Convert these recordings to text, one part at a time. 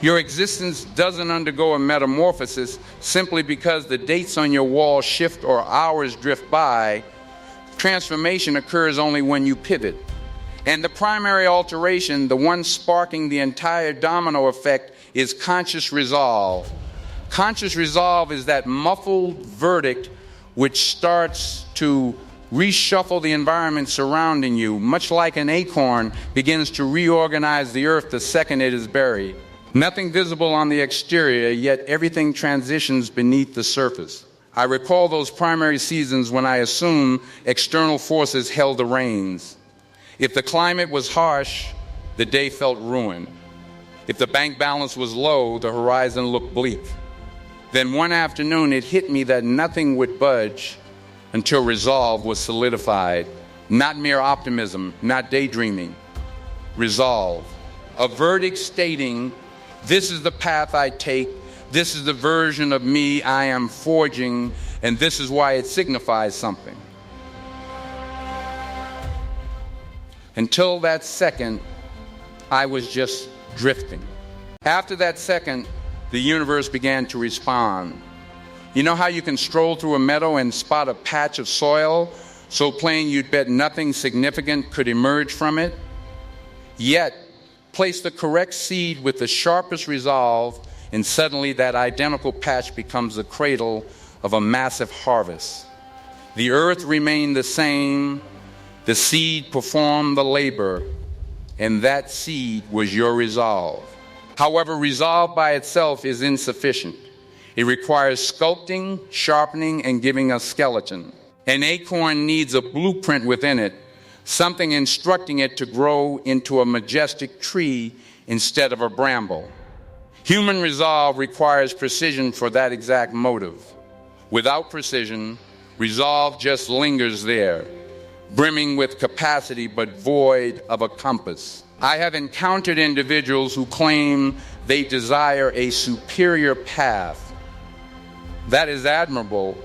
Your existence doesn't undergo a metamorphosis simply because the dates on your wall shift or hours drift by. Transformation occurs only when you pivot. And the primary alteration, the one sparking the entire domino effect, is conscious resolve. Conscious resolve is that muffled verdict which starts to reshuffle the environment surrounding you, much like an acorn begins to reorganize the earth the second it is buried. Nothing visible on the exterior, yet everything transitions beneath the surface. I recall those primary seasons when I assumed external forces held the reins. If the climate was harsh, the day felt ruined. If the bank balance was low, the horizon looked bleak. Then one afternoon it hit me that nothing would budge until resolve was solidified. Not mere optimism, not daydreaming. Resolve. A verdict stating, this is the path I take, this is the version of me I am forging, and this is why it signifies something. Until that second, I was just drifting. After that second, the universe began to respond. You know how you can stroll through a meadow and spot a patch of soil so plain you'd bet nothing significant could emerge from it? Yet, place the correct seed with the sharpest resolve, and suddenly that identical patch becomes the cradle of a massive harvest. The earth remained the same, the seed performed the labor, and that seed was your resolve. However, resolve by itself is insufficient. It requires sculpting, sharpening, and giving a skeleton. An acorn needs a blueprint within it, something instructing it to grow into a majestic tree instead of a bramble. Human resolve requires precision for that exact motive. Without precision, resolve just lingers there, brimming with capacity but void of a compass. I have encountered individuals who claim they desire a superior path. That is admirable,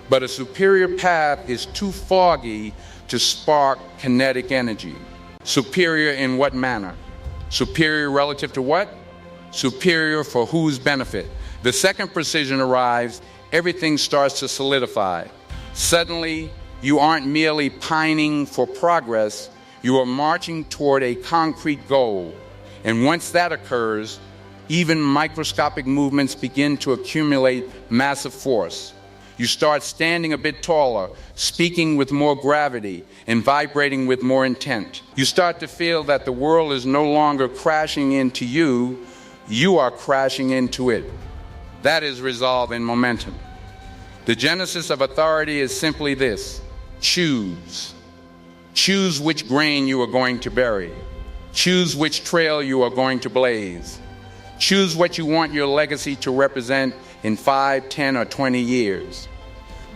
but a superior path is too foggy to spark kinetic energy. Superior in what manner? Superior relative to what? Superior for whose benefit? The second precision arrives, everything starts to solidify. Suddenly, you aren't merely pining for progress, you are marching toward a concrete goal. And once that occurs, even microscopic movements begin to accumulate massive force. You start standing a bit taller, speaking with more gravity, and vibrating with more intent. You start to feel that the world is no longer crashing into you, you are crashing into it. That is resolve in momentum. The genesis of authority is simply this: choose. Choose which grain you are going to bury. Choose which trail you are going to blaze. Choose what you want your legacy to represent in 5, 10, or 20 years.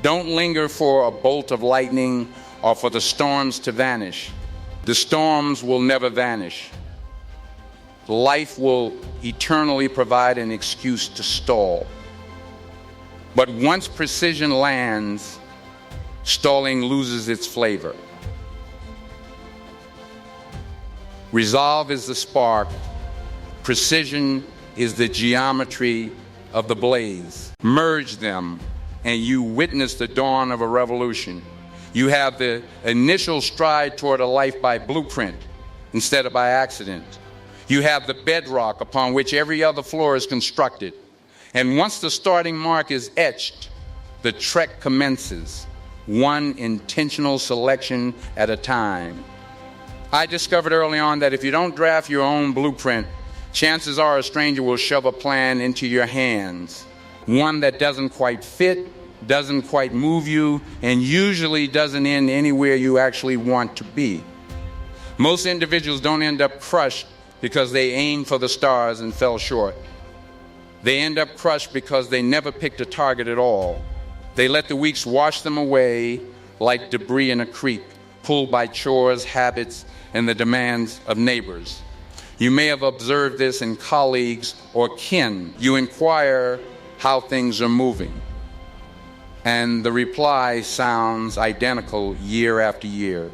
Don't linger for a bolt of lightning or for the storms to vanish. The storms will never vanish. Life will eternally provide an excuse to stall. But once precision lands, stalling loses its flavor. Resolve is the spark. Precision is the geometry of the blaze. Merge them, and you witness the dawn of a revolution. You have the initial stride toward a life by blueprint instead of by accident. You have the bedrock upon which every other floor is constructed. And once the starting mark is etched, the trek commences, one intentional selection at a time. I discovered early on that if you don't draft your own blueprint, chances are a stranger will shove a plan into your hands, one that doesn't quite fit, doesn't quite move you, and usually doesn't end anywhere you actually want to be. Most individuals don't end up crushed because they aimed for the stars and fell short. They end up crushed because they never picked a target at all. They let the weeks wash them away like debris in a creek, pulled by chores, habits, and the demands of neighbors. You may have observed this in colleagues or kin. You inquire how things are moving, and the reply sounds identical year after year.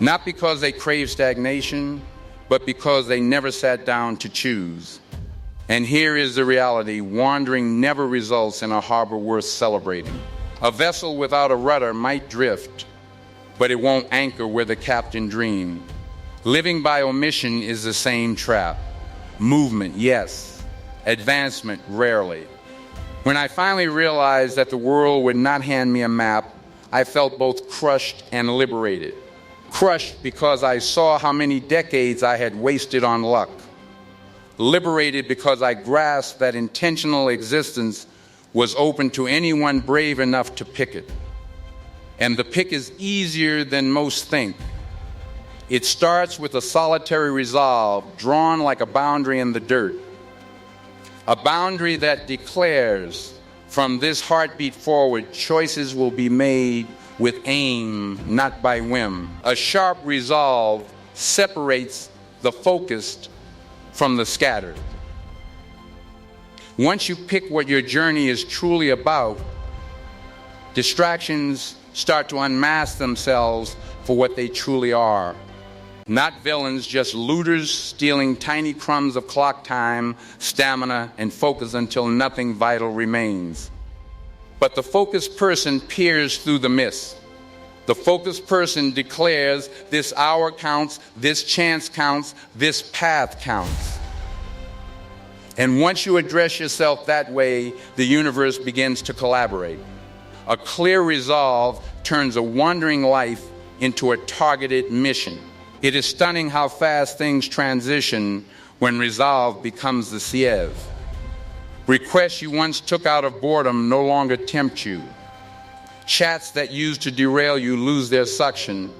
Not because they crave stagnation, but because they never sat down to choose. And here is the reality: wandering never results in a harbor worth celebrating. A vessel without a rudder might drift, but it won't anchor where the captain dreamed. Living by omission is the same trap. Movement, yes. Advancement, rarely. When I finally realized that the world would not hand me a map, I felt both crushed and liberated. Crushed because I saw how many decades I had wasted on luck. Liberated because I grasped that intentional existence was open to anyone brave enough to pick it. And the pick is easier than most think. It starts with a solitary resolve drawn like a boundary in the dirt. A boundary that declares, from this heartbeat forward, choices will be made with aim, not by whim. A sharp resolve separates the focused from the scattered. Once you pick what your journey is truly about, distractions start to unmask themselves for what they truly are. Not villains, just looters stealing tiny crumbs of clock time, stamina, and focus until nothing vital remains. But the focused person peers through the mist. The focused person declares, this hour counts, this chance counts, this path counts. And once you address yourself that way, the universe begins to collaborate. A clear resolve turns a wandering life into a targeted mission. It is stunning how fast things transition when resolve becomes the sieve. Requests you once took out of boredom no longer tempt you. Chats that used to derail you lose their suction.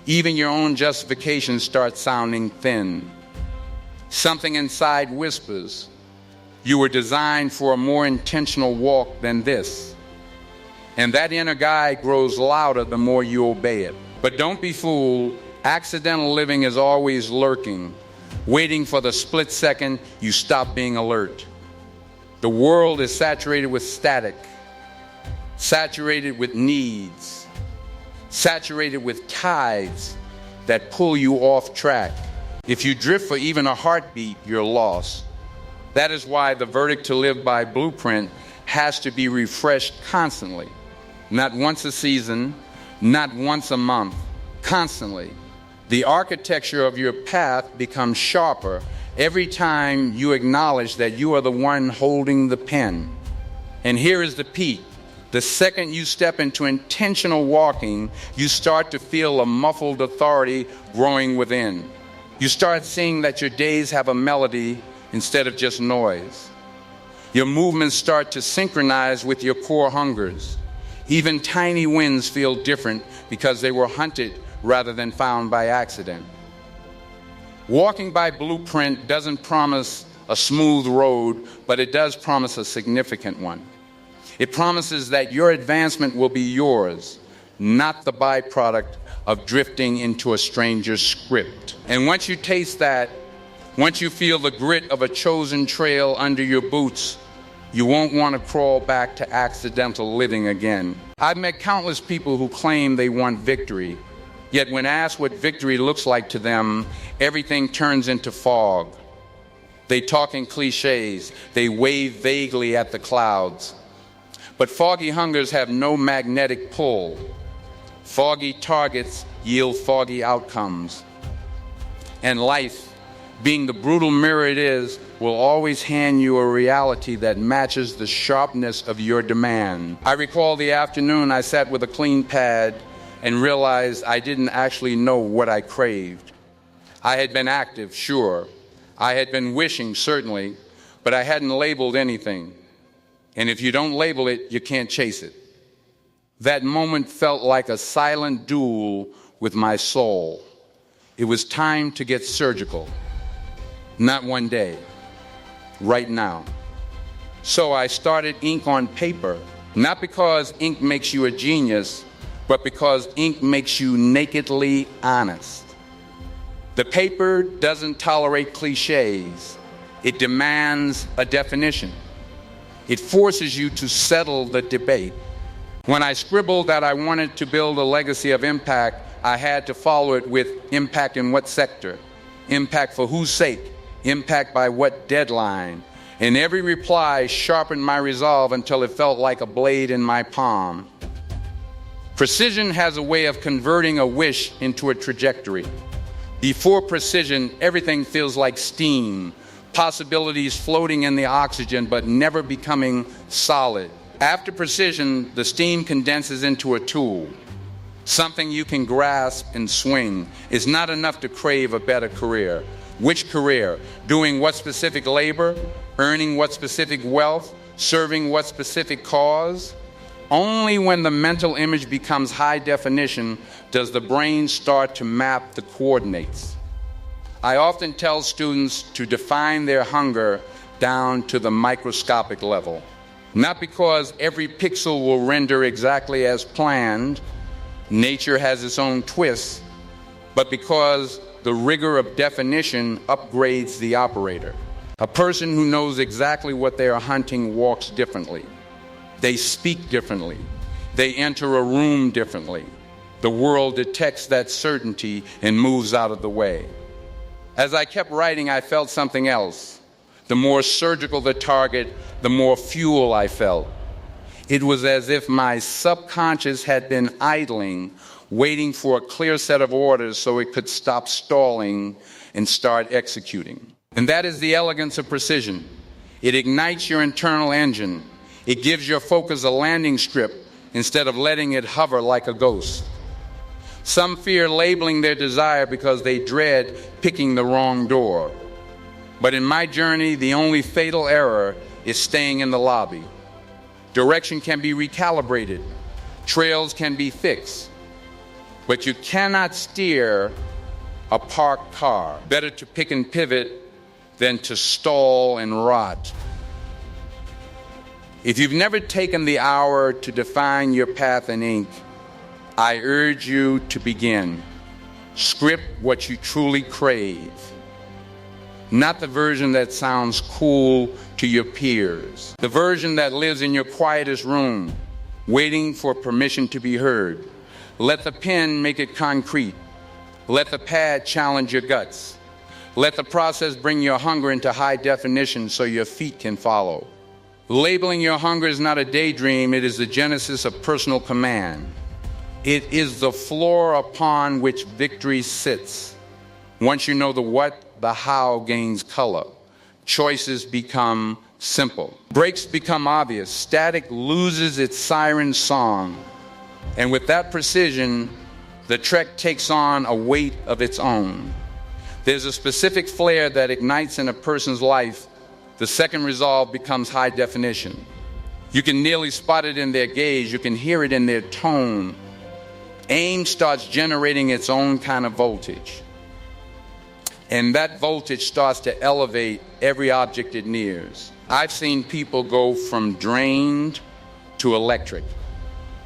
Even your own justifications start sounding thin. Something inside whispers, you were designed for a more intentional walk than this. And that inner guide grows louder the more you obey it. But don't be fooled. Accidental living is always lurking, waiting for the split second you stop being alert. The world is saturated with static, saturated with needs, saturated with tides that pull you off track. If you drift for even a heartbeat, you're lost. That is why the verdict to live by blueprint has to be refreshed constantly. Not once a season, not once a month, constantly. The architecture of your path becomes sharper every time you acknowledge that you are the one holding the pen. And here is the peak. The second you step into intentional walking, you start to feel a muffled authority growing within. You start seeing that your days have a melody instead of just noise. Your movements start to synchronize with your core hungers. Even tiny wins feel different because they were hunted rather than found by accident. Walking by blueprint doesn't promise a smooth road, but it does promise a significant one. It promises that your advancement will be yours, not the byproduct of drifting into a stranger's script. And once you taste that, once you feel the grit of a chosen trail under your boots, you won't want to crawl back to accidental living again. I've met countless people who claim they want victory, yet when asked what victory looks like to them, everything turns into fog. They talk in cliches, they wave vaguely at the clouds. But foggy hungers have no magnetic pull. Foggy targets yield foggy outcomes. And life, being the brutal mirror it is, will always hand you a reality that matches the sharpness of your demand. I recall the afternoon I sat with a clean pad and realized I didn't actually know what I craved. I had been active, sure. I had been wishing, certainly, but I hadn't labeled anything. And if you don't label it, you can't chase it. That moment felt like a silent duel with my soul. It was time to get surgical. Not one day, right now. So I started ink on paper, not because ink makes you a genius, but because ink makes you nakedly honest. The paper doesn't tolerate cliches. It demands a definition. It forces you to settle the debate. When I scribbled that I wanted to build a legacy of impact, I had to follow it with impact in what sector? Impact for whose sake? Impact by what deadline? And every reply sharpened my resolve until it felt like a blade in my palm. Precision has a way of converting a wish into a trajectory. Before precision, everything feels like steam, possibilities floating in the oxygen but never becoming solid. After precision, the steam condenses into a tool, something you can grasp and swing. It's not enough to crave a better career. Which career? Doing what specific labor? Earning what specific wealth? Serving what specific cause? Only when the mental image becomes high definition does the brain start to map the coordinates. I often tell students to define their hunger down to the microscopic level. Not because every pixel will render exactly as planned, nature has its own twists, but because the rigor of definition upgrades the operator. A person who knows exactly what they are hunting walks differently. They speak differently. They enter a room differently. The world detects that certainty and moves out of the way. As I kept writing, I felt something else. The more surgical the target, the more fuel I felt. It was as if my subconscious had been idling, waiting for a clear set of orders so it could stop stalling and start executing. And that is the elegance of precision. It ignites your internal engine. It gives your focus a landing strip instead of letting it hover like a ghost. Some fear labeling their desire because they dread picking the wrong door. But in my journey, the only fatal error is staying in the lobby. Direction can be recalibrated. Trails can be fixed. But you cannot steer a parked car. Better to pick and pivot than to stall and rot. If you've never taken the hour to define your path in ink, I urge you to begin. Script what you truly crave. Not the version that sounds cool to your peers. The version that lives in your quietest room, waiting for permission to be heard. Let the pen make it concrete. Let the pad challenge your guts. Let the process bring your hunger into high definition so your feet can follow. Labeling your hunger is not a daydream, it is the genesis of personal command. It is the floor upon which victory sits. Once you know the what, the how gains color. Choices become simple. Breaks become obvious. Static loses its siren song. And with that precision, the trek takes on a weight of its own. There's a specific flare that ignites in a person's life. The second resolve becomes high definition. You can nearly spot it in their gaze. You can hear it in their tone. Aim starts generating its own kind of voltage. And that voltage starts to elevate every object it nears. I've seen people go from drained to electric.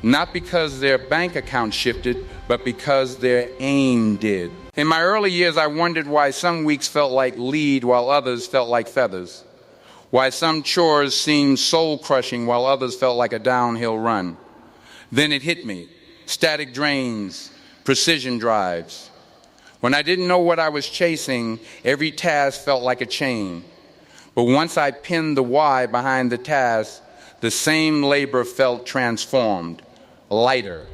Not because their bank account shifted, but because their aim did. In my early years, I wondered why some weeks felt like lead while others felt like feathers. Why some chores seemed soul-crushing while others felt like a downhill run. Then it hit me. Static drains, precision drives. When I didn't know what I was chasing, every task felt like a chain. But once I pinned the why behind the task, the same labor felt transformed, lighter,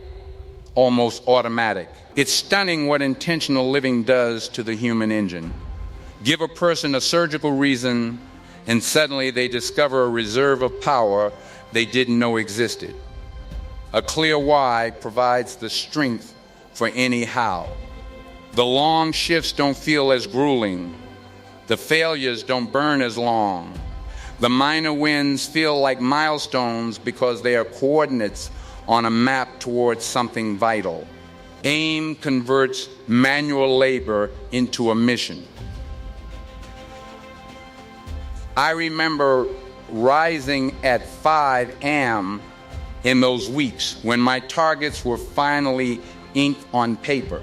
almost automatic. It's stunning what intentional living does to the human engine. Give a person a surgical reason, and suddenly they discover a reserve of power they didn't know existed. A clear why provides the strength for any how. The long shifts don't feel as grueling. The failures don't burn as long. The minor wins feel like milestones because they are coordinates on a map towards something vital. AIM converts manual labor into a mission. I remember rising at 5 a.m. in those weeks when my targets were finally inked on paper.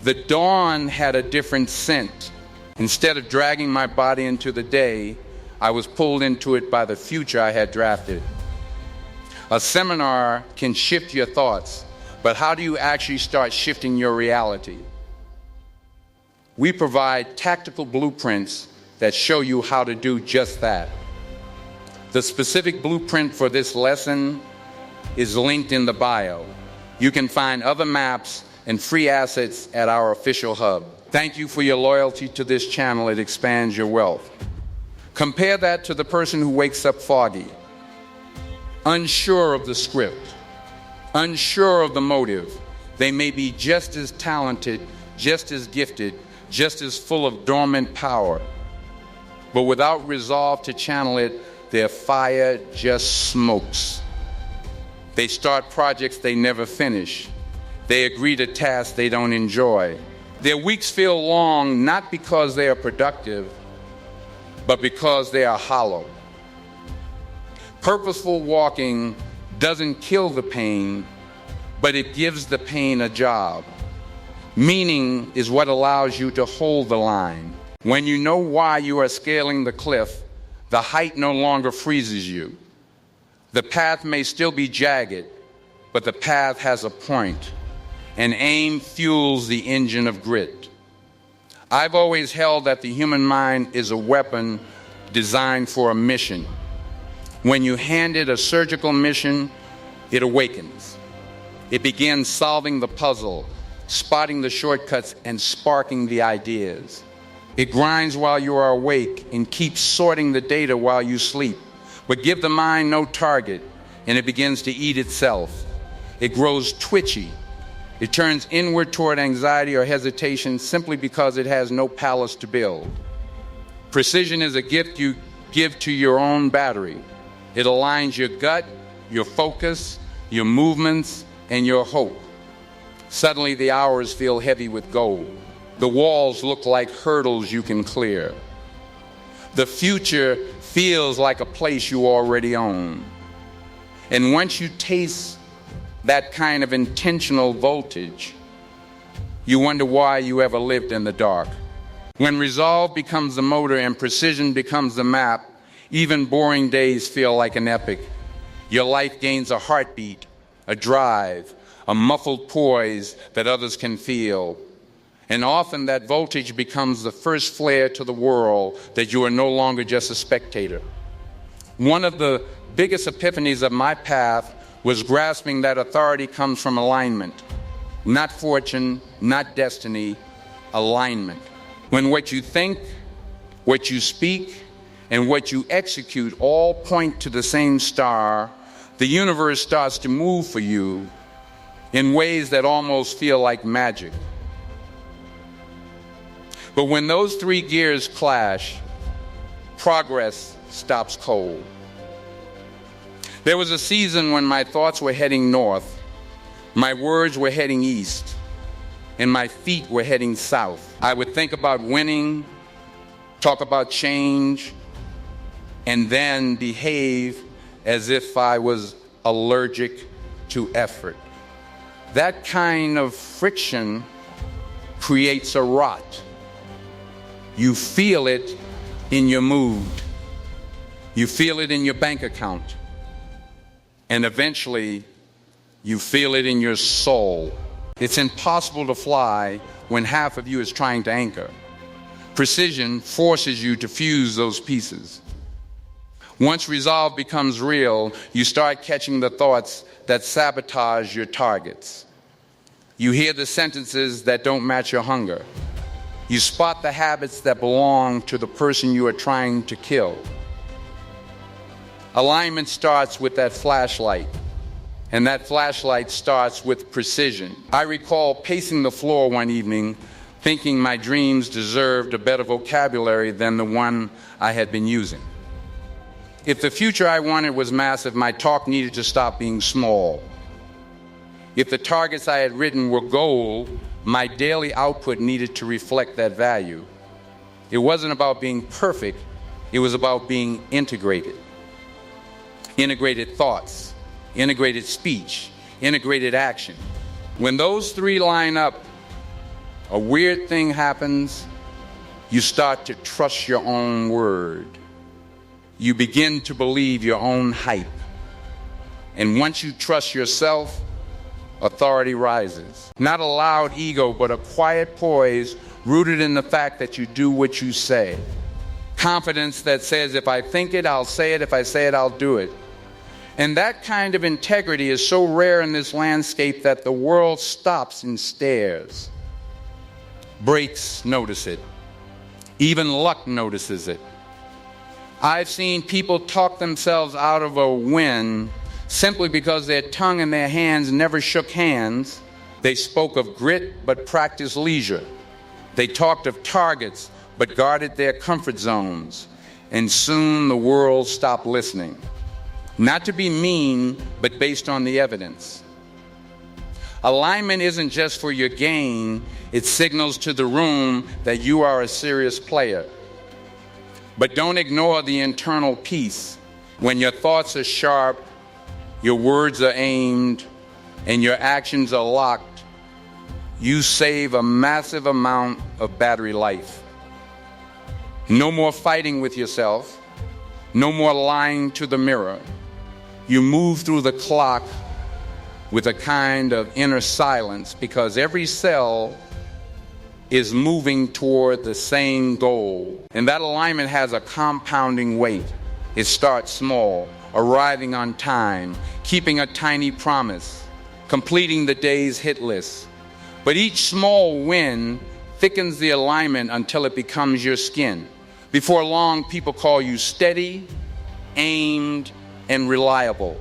The dawn had a different scent. Instead of dragging my body into the day, I was pulled into it by the future I had drafted. A seminar can shift your thoughts, but how do you actually start shifting your reality? We provide tactical blueprints that show you how to do just that. The specific blueprint for this lesson is linked in the bio. You can find other maps and free assets at our official hub. Thank you for your loyalty to this channel. It expands your wealth. Compare that to the person who wakes up foggy, unsure of the script, unsure of the motive. They may be just as talented, just as gifted, just as full of dormant power, but without resolve to channel it, their fire just smokes. They start projects they never finish. They agree to tasks they don't enjoy. Their weeks feel long not because they are productive, but because they are hollow. Purposeful walking doesn't kill the pain, but it gives the pain a job. Meaning is what allows you to hold the line. When you know why you are scaling the cliff, the height no longer freezes you. The path may still be jagged, but the path has a point, and aim fuels the engine of grit. I've always held that the human mind is a weapon designed for a mission. When you hand it a surgical mission, it awakens. It begins solving the puzzle, spotting the shortcuts, and sparking the ideas. It grinds while you are awake and keeps sorting the data while you sleep. But give the mind no target, and it begins to eat itself. It grows twitchy. It turns inward toward anxiety or hesitation simply because it has no palace to build. Precision is a gift you give to your own battery. It aligns your gut, your focus, your movements, and your hope. Suddenly the hours feel heavy with gold. The walls look like hurdles you can clear. The future feels like a place you already own. And once you taste that kind of intentional voltage, you wonder why you ever lived in the dark. When resolve becomes the motor and precision becomes the map, even boring days feel like an epic. Your life gains a heartbeat, a drive, a muffled poise that others can feel. And often that voltage becomes the first flare to the world that you are no longer just a spectator. One of the biggest epiphanies of my path was grasping that authority comes from alignment. Not fortune, not destiny, alignment. When what you think, what you speak, and what you execute all point to the same star, the universe starts to move for you in ways that almost feel like magic. But when those three gears clash, progress stops cold. There was a season when my thoughts were heading north, my words were heading east, and my feet were heading south. I would think about winning, talk about change, and then behave as if I was allergic to effort. That kind of friction creates a rot. You feel it in your mood. You feel it in your bank account. And eventually, you feel it in your soul. It's impossible to fly when half of you is trying to anchor. Precision forces you to fuse those pieces. Once resolve becomes real, you start catching the thoughts that sabotage your targets. You hear the sentences that don't match your hunger. You spot the habits that belong to the person you are trying to kill. Alignment starts with that flashlight, and that flashlight starts with precision. I recall pacing the floor one evening, thinking my dreams deserved a better vocabulary than the one I had been using. If the future I wanted was massive, my talk needed to stop being small. If the targets I had written were gold, my daily output needed to reflect that value. It wasn't about being perfect, it was about being integrated. Integrated thoughts, integrated speech, integrated action. When those three line up, a weird thing happens. You start to trust your own word. You begin to believe your own hype. And once you trust yourself, authority rises. Not a loud ego, but a quiet poise rooted in the fact that you do what you say. Confidence that says, if I think it, I'll say it. If I say it, I'll do it. And that kind of integrity is so rare in this landscape that the world stops and stares. Breaks notice it. Even luck notices it. I've seen people talk themselves out of a win simply because their tongue and their hands never shook hands. They spoke of grit but practiced leisure. They talked of targets but guarded their comfort zones. And soon the world stopped listening. Not to be mean, but based on the evidence. Alignment isn't just for your gain. It signals to the room that you are a serious player. But don't ignore the internal peace. When your thoughts are sharp, your words are aimed, and your actions are locked, you save a massive amount of battery life. No more fighting with yourself. No more lying to the mirror. You move through the clock with a kind of inner silence because every cell is moving toward the same goal. And that alignment has a compounding weight. It starts small, arriving on time, keeping a tiny promise, completing the day's hit list. But each small win thickens the alignment until it becomes your skin. Before long, people call you steady, aimed, and reliable.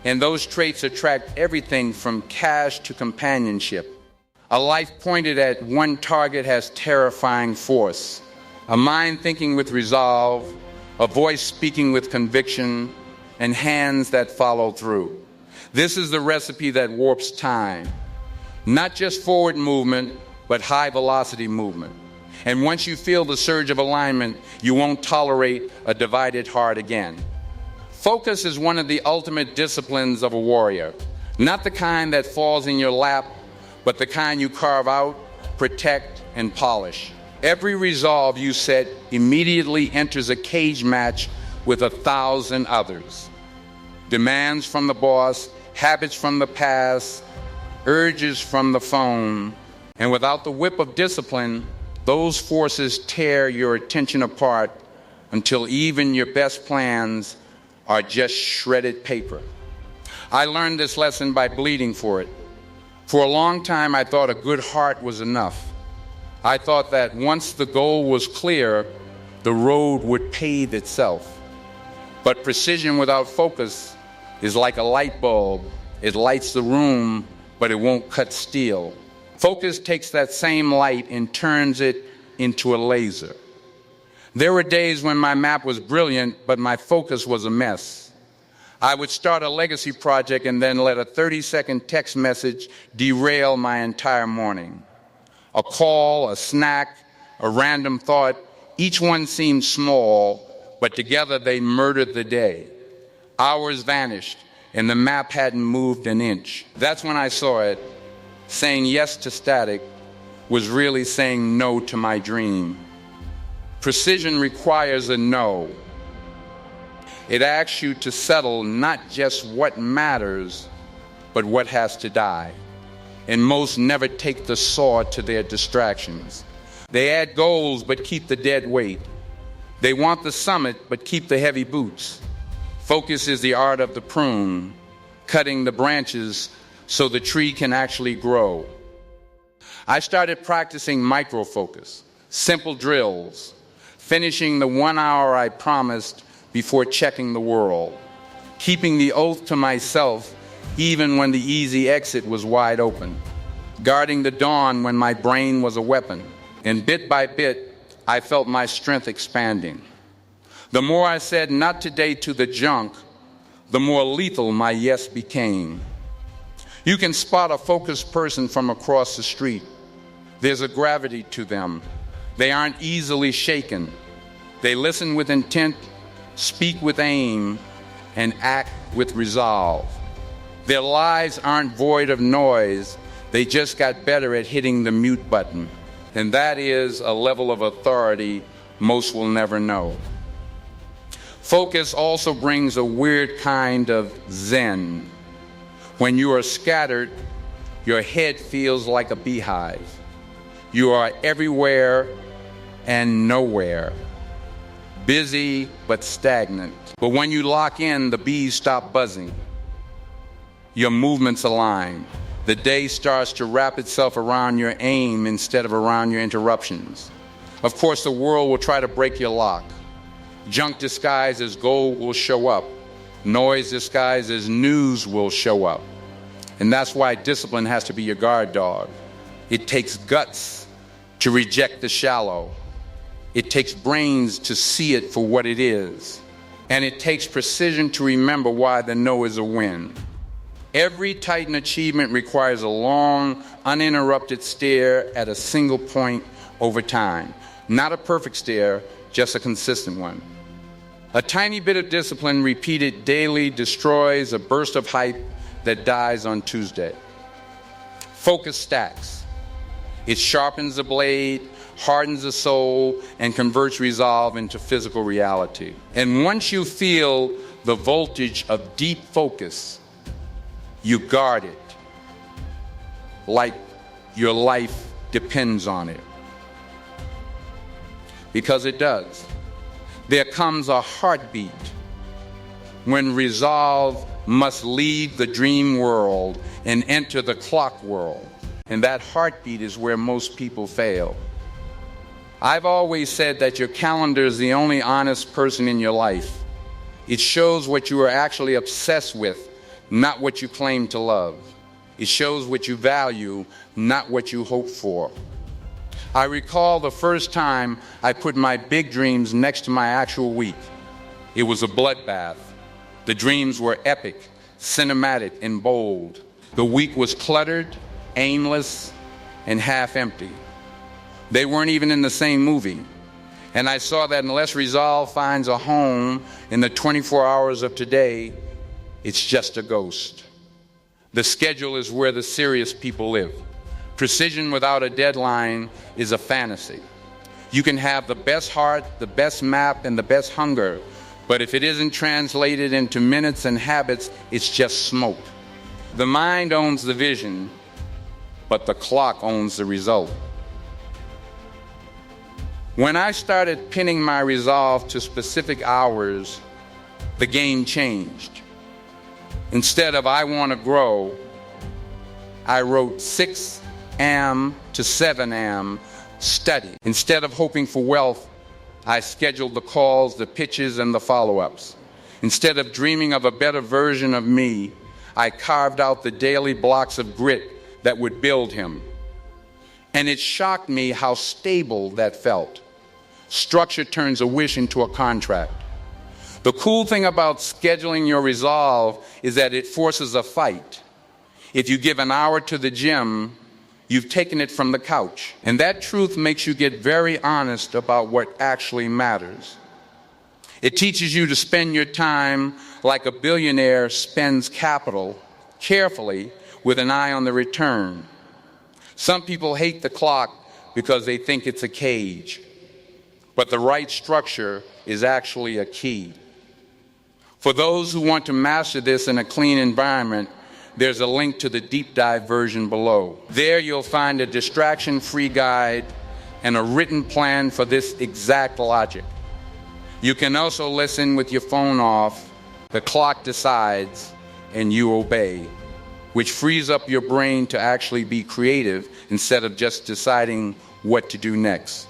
And those traits attract everything from cash to companionship. A life pointed at one target has terrifying force. A mind thinking with resolve, a voice speaking with conviction, and hands that follow through. This is the recipe that warps time. Not just forward movement, but high velocity movement. And once you feel the surge of alignment, you won't tolerate a divided heart again. Focus is one of the ultimate disciplines of a warrior. Not the kind that falls in your lap, but the kind you carve out, protect, and polish. Every resolve you set immediately enters a cage match with 1,000 others. Demands from the boss, habits from the past, urges from the phone. And without the whip of discipline, those forces tear your attention apart until even your best plans are just shredded paper. I learned this lesson by bleeding for it. For a long time, I thought a good heart was enough. I thought that once the goal was clear, the road would pave itself. But precision without focus is like a light bulb. It lights the room, but it won't cut steel. Focus takes that same light and turns it into a laser. There were days when my map was brilliant, but my focus was a mess. I would start a legacy project and then let a 30-second text message derail my entire morning. A call, a snack, a random thought, each one seemed small, but together they murdered the day. Hours vanished, and the map hadn't moved an inch. That's when I saw it. Saying yes to static was really saying no to my dream. Precision requires a no. It asks you to settle not just what matters, but what has to die. And most never take the saw to their distractions. They add goals, but keep the dead weight. They want the summit, but keep the heavy boots. Focus is the art of the prune, cutting the branches so the tree can actually grow. I started practicing micro-focus, simple drills, finishing the 1 hour I promised before checking the world, keeping the oath to myself even when the easy exit was wide open, guarding the dawn when my brain was a weapon. And bit by bit, I felt my strength expanding. The more I said not today to the junk, the more lethal my yes became. You can spot a focused person from across the street. There's a gravity to them. They aren't easily shaken. They listen with intent, speak with aim, and act with resolve. Their lives aren't void of noise. They just got better at hitting the mute button. And that is a level of authority most will never know. Focus also brings a weird kind of zen. When you are scattered, your head feels like a beehive. You are everywhere and nowhere, busy but stagnant. But when you lock in, the bees stop buzzing. Your movements align. The day starts to wrap itself around your aim instead of around your interruptions. Of course, the world will try to break your lock. Junk disguised as gold will show up. Noise disguised as news will show up. And that's why discipline has to be your guard dog. It takes guts to reject the shallow. It takes brains to see it for what it is. And it takes precision to remember why the no is a win. Every Titan achievement requires a long, uninterrupted stare at a single point over time. Not a perfect stare, just a consistent one. A tiny bit of discipline repeated daily destroys a burst of hype that dies on Tuesday. Focus stacks. It sharpens the blade, hardens the soul, and converts resolve into physical reality. And once you feel the voltage of deep focus, you guard it like your life depends on it. Because it does. There comes a heartbeat when resolve must leave the dream world and enter the clock world. And that heartbeat is where most people fail. I've always said that your calendar is the only honest person in your life. It shows what you are actually obsessed with, not what you claim to love. It shows what you value, not what you hope for. I recall the first time I put my big dreams next to my actual week. It was a bloodbath. The dreams were epic, cinematic, and bold. The week was cluttered, aimless, and half empty. They weren't even in the same movie. And I saw that unless resolve finds a home in the 24 hours of today, it's just a ghost. The schedule is where the serious people live. Precision without a deadline is a fantasy. You can have the best heart, the best map, and the best hunger, but if it isn't translated into minutes and habits, it's just smoke. The mind owns the vision, but the clock owns the result. When I started pinning my resolve to specific hours, the game changed. Instead of I want to grow, I wrote 6 a.m. to 7 a.m. study. Instead of hoping for wealth, I scheduled the calls, the pitches, and the follow-ups. Instead of dreaming of a better version of me, I carved out the daily blocks of grit that would build him. And it shocked me how stable that felt. Structure turns a wish into a contract. The cool thing about scheduling your resolve is that it forces a fight. If you give an hour to the gym, you've taken it from the couch. And that truth makes you get very honest about what actually matters. It teaches you to spend your time like a billionaire spends capital, carefully, with an eye on the return. Some people hate the clock because they think it's a cage. But the right structure is actually a key. For those who want to master this in a clean environment, there's a link to the deep dive version below. There you'll find a distraction-free guide and a written plan for this exact logic. You can also listen with your phone off. The clock decides and you obey, which frees up your brain to actually be creative instead of just deciding what to do next.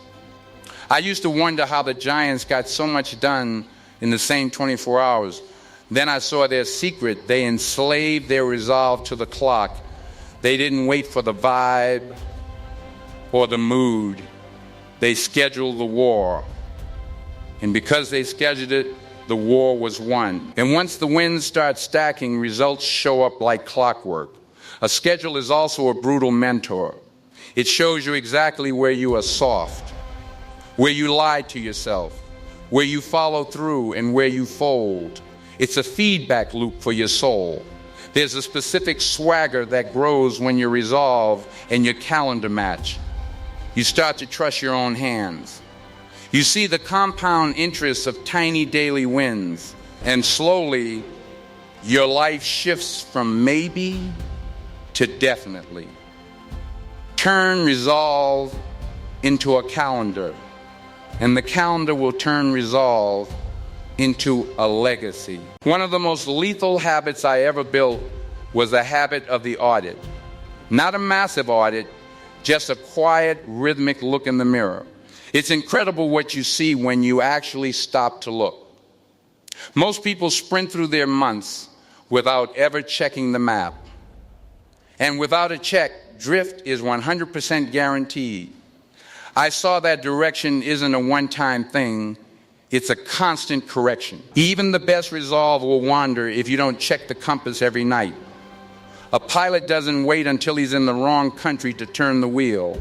I used to wonder how the giants got so much done in the same 24 hours. Then I saw their secret. They enslaved their resolve to the clock. They didn't wait for the vibe or the mood. They scheduled the war. And because they scheduled it, the war was won. And once the wins start stacking, results show up like clockwork. A schedule is also a brutal mentor. It shows you exactly where you are soft, where you lie to yourself, where you follow through, and where you fold. It's a feedback loop for your soul. There's a specific swagger that grows when your resolve and your calendar match. You start to trust your own hands. You see the compound interest of tiny daily wins, and slowly your life shifts from maybe to definitely. Turn resolve into a calendar, and the calendar will turn resolve into a legacy. One of the most lethal habits I ever built was the habit of the audit. Not a massive audit, just a quiet, rhythmic look in the mirror. It's incredible what you see when you actually stop to look. Most people sprint through their months without ever checking the map. And without a check, drift is 100% guaranteed. I saw that direction isn't a one-time thing, it's a constant correction. Even the best resolve will wander if you don't check the compass every night. A pilot doesn't wait until he's in the wrong country to turn the wheel.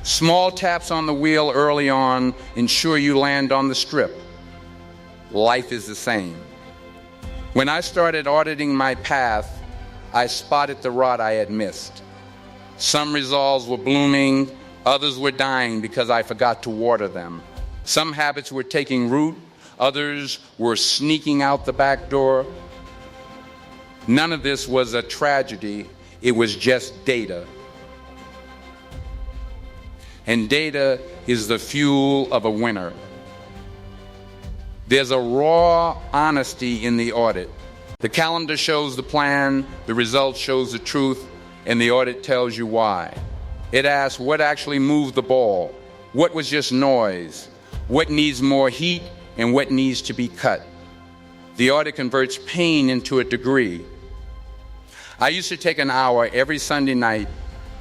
Small taps on the wheel early on ensure you land on the strip. Life is the same. When I started auditing my path, I spotted the rot I had missed. Some resolves were blooming, others were dying because I forgot to water them. Some habits were taking root, others were sneaking out the back door. None of this was a tragedy, it was just data. And data is the fuel of a winner. There's a raw honesty in the audit. The calendar shows the plan, the result shows the truth, and the audit tells you why. It asks what actually moved the ball, what was just noise, what needs more heat, and what needs to be cut. The audit converts pain into a degree. I used to take an hour every Sunday night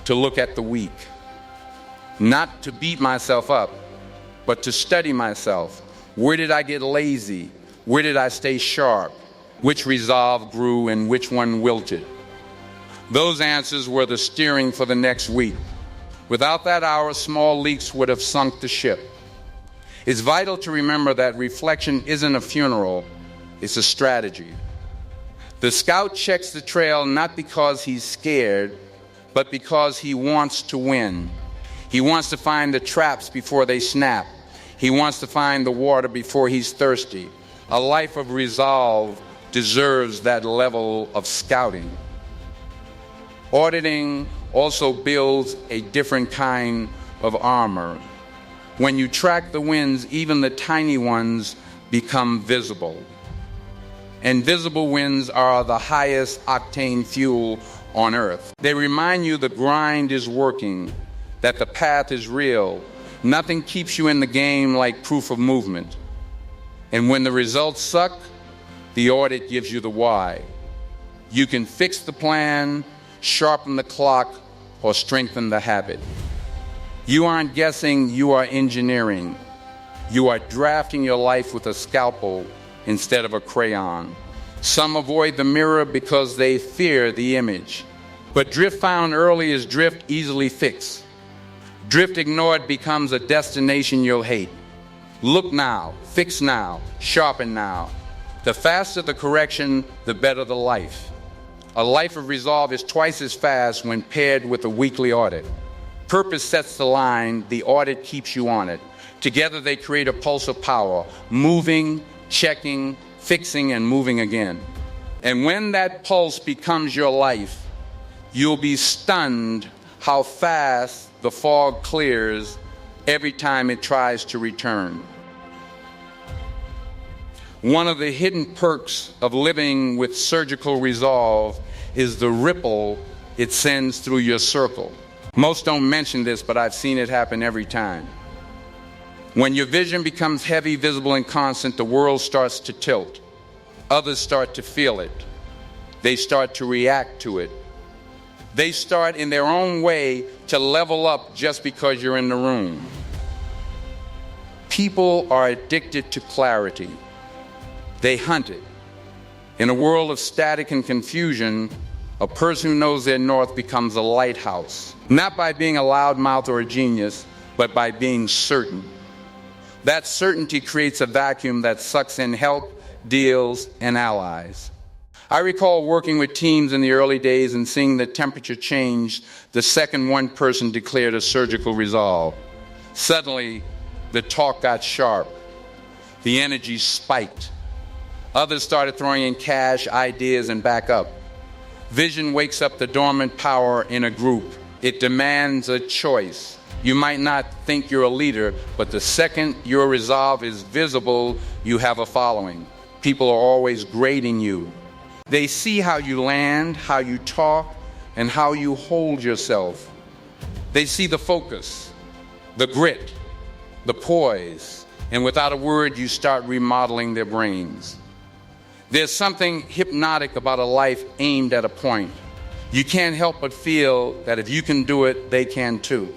to look at the week. Not to beat myself up, but to study myself. Where did I get lazy? Where did I stay sharp? Which resolve grew and which one wilted? Those answers were the steering for the next week. Without that hour, small leaks would have sunk the ship. It's vital to remember that reflection isn't a funeral, it's a strategy. The scout checks the trail not because he's scared, but because he wants to win. He wants to find the traps before they snap. He wants to find the water before he's thirsty. A life of resolve deserves that level of scouting. Auditing also builds a different kind of armor. When you track the wins, even the tiny ones become visible. And visible wins are the highest octane fuel on earth. They remind you the grind is working, that the path is real. Nothing keeps you in the game like proof of movement. And when the results suck, the audit gives you the why. You can fix the plan, sharpen the clock, or strengthen the habit. You aren't guessing, you are engineering. You are drafting your life with a scalpel instead of a crayon. Some avoid the mirror because they fear the image. But drift found early is drift easily fixed. Drift ignored becomes a destination you'll hate. Look now, fix now, sharpen now. The faster the correction, the better the life. A life of resolve is twice as fast when paired with a weekly audit. Purpose sets the line, the audit keeps you on it. Together they create a pulse of power, moving, checking, fixing, and moving again. And when that pulse becomes your life, you'll be stunned how fast the fog clears every time it tries to return. One of the hidden perks of living with surgical resolve is the ripple it sends through your circle. Most don't mention this, but I've seen it happen every time. When your vision becomes heavy, visible, and constant, the world starts to tilt. Others start to feel it. They start to react to it. They start in their own way to level up just because you're in the room. People are addicted to clarity. They hunt it. In a world of static and confusion, a person who knows their north becomes a lighthouse. Not by being a loudmouth or a genius, but by being certain. That certainty creates a vacuum that sucks in help, deals, and allies. I recall working with teams in the early days and seeing the temperature change the second one person declared a surgical resolve. Suddenly, the talk got sharp. The energy spiked. Others started throwing in cash, ideas, and backup. Vision wakes up the dormant power in a group. It demands a choice. You might not think you're a leader, but the second your resolve is visible, you have a following. People are always grading you. They see how you land, how you talk, and how you hold yourself. They see the focus, the grit, the poise, and without a word, you start remodeling their brains. There's something hypnotic about a life aimed at a point. You can't help but feel that if you can do it, they can too.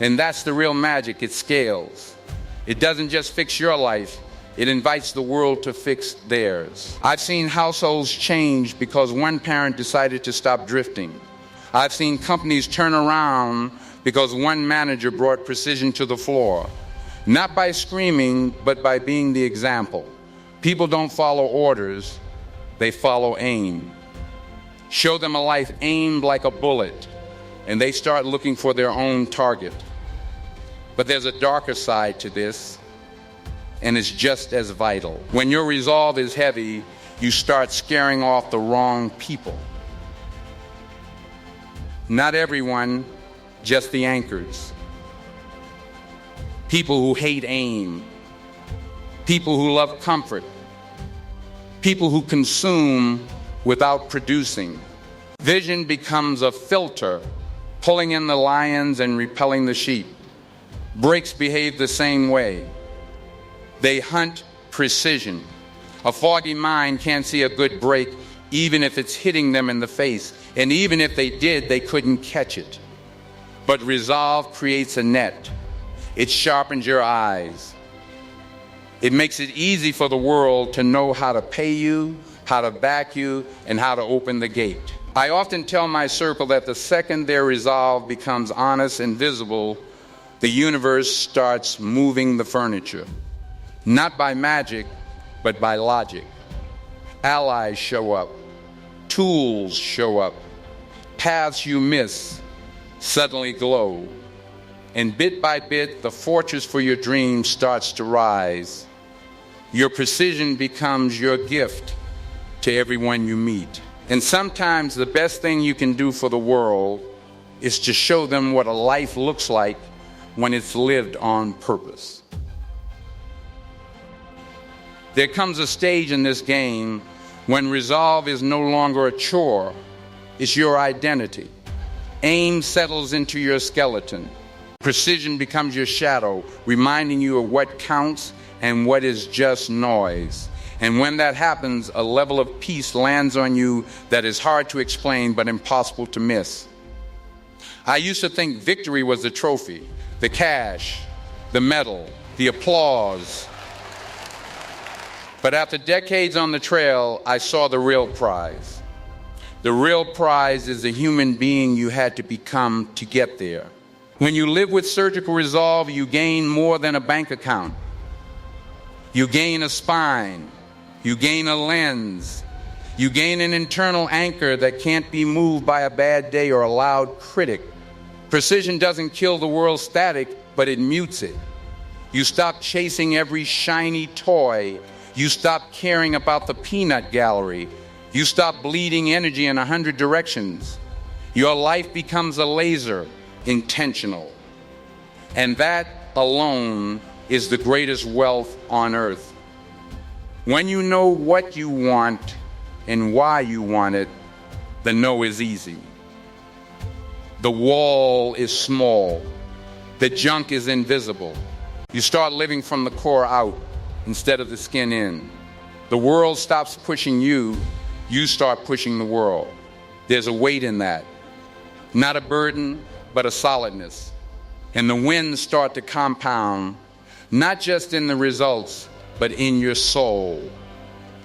And that's the real magic. It scales. It doesn't just fix your life. It invites the world to fix theirs. I've seen households change because one parent decided to stop drifting. I've seen companies turn around because one manager brought precision to the floor. Not by screaming, but by being the example. People don't follow orders, they follow aim. Show them a life aimed like a bullet, and they start looking for their own target. But there's a darker side to this, and it's just as vital. When your resolve is heavy, you start scaring off the wrong people. Not everyone, just the anchors. People who hate aim. People who love comfort. People who consume without producing. Vision becomes a filter, pulling in the lions and repelling the sheep. Brakes behave the same way. They hunt precision. A foggy mind can't see a good break, even if it's hitting them in the face. And even if they did, they couldn't catch it. But resolve creates a net. It sharpens your eyes. It makes it easy for the world to know how to pay you, how to back you, and how to open the gate. I often tell my circle that the second their resolve becomes honest and visible, the universe starts moving the furniture. Not by magic, but by logic. Allies show up. Tools show up. Paths you miss suddenly glow. And bit by bit, the fortress for your dreams starts to rise. Your precision becomes your gift to everyone you meet. And sometimes the best thing you can do for the world is to show them what a life looks like when it's lived on purpose. There comes a stage in this game when resolve is no longer a chore, it's your identity. Aim settles into your skeleton. Precision becomes your shadow, reminding you of what counts and what is just noise. And when that happens, a level of peace lands on you that is hard to explain but impossible to miss. I used to think victory was the trophy, the cash, the medal, the applause. But after decades on the trail, I saw the real prize. The real prize is the human being you had to become to get there. When you live with surgical resolve, you gain more than a bank account. You gain a spine. You gain a lens. You gain an internal anchor that can't be moved by a bad day or a loud critic. Precision doesn't kill the world static, but it mutes it. You stop chasing every shiny toy. You stop caring about the peanut gallery. You stop bleeding energy in 100 directions. Your life becomes a laser, intentional. And that alone is the greatest wealth on earth. When you know what you want and why you want it, the no is easy. The wall is small. The junk is invisible. You start living from the core out instead of the skin in. The world stops pushing you. You start pushing the world. There's a weight in that. Not a burden, but a solidness. And the winds start to compound, not just in the results, but in your soul.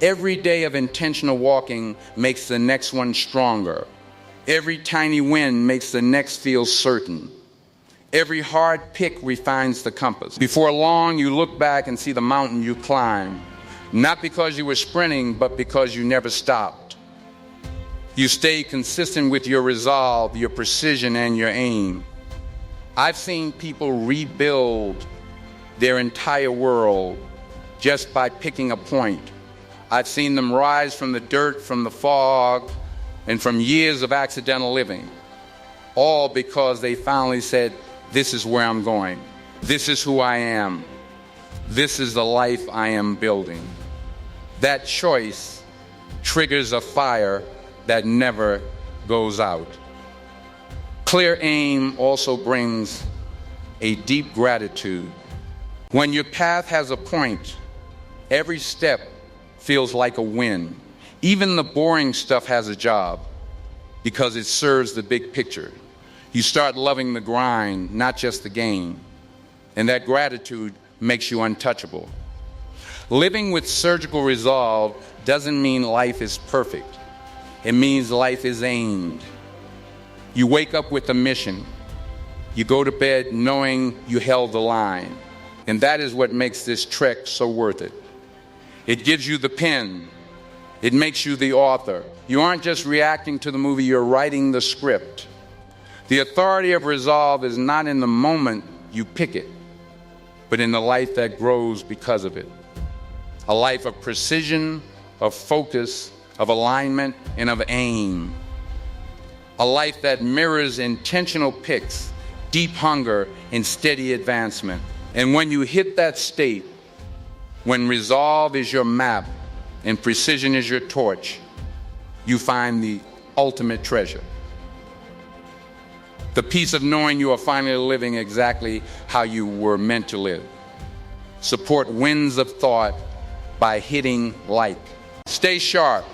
Every day of intentional walking makes the next one stronger. Every tiny win makes the next feel certain. Every hard pick refines the compass. Before long, you look back and see the mountain you climbed, not because you were sprinting, but because you never stopped. You stayed consistent with your resolve, your precision, and your aim. I've seen people rebuild their entire world just by picking a point. I've seen them rise from the dirt, from the fog, and from years of accidental living, all because they finally said, this is where I'm going. This is who I am. This is the life I am building. That choice triggers a fire that never goes out. Clear aim also brings a deep gratitude. When your path has a point, every step feels like a win. Even the boring stuff has a job because it serves the big picture. You start loving the grind, not just the gain. And that gratitude makes you untouchable. Living with surgical resolve doesn't mean life is perfect. It means life is aimed. You wake up with a mission. You go to bed knowing you held the line. And that is what makes this trek so worth it. It gives you the pen. It makes you the author. You aren't just reacting to the movie, you're writing the script. The authority of resolve is not in the moment you pick it, but in the life that grows because of it. A life of precision, of focus, of alignment, and of aim. A life that mirrors intentional picks, deep hunger, and steady advancement. And when you hit that state, when resolve is your map and precision is your torch, you find the ultimate treasure. The peace of knowing you are finally living exactly how you were meant to live. Support winds of thought by hitting like. Stay sharp.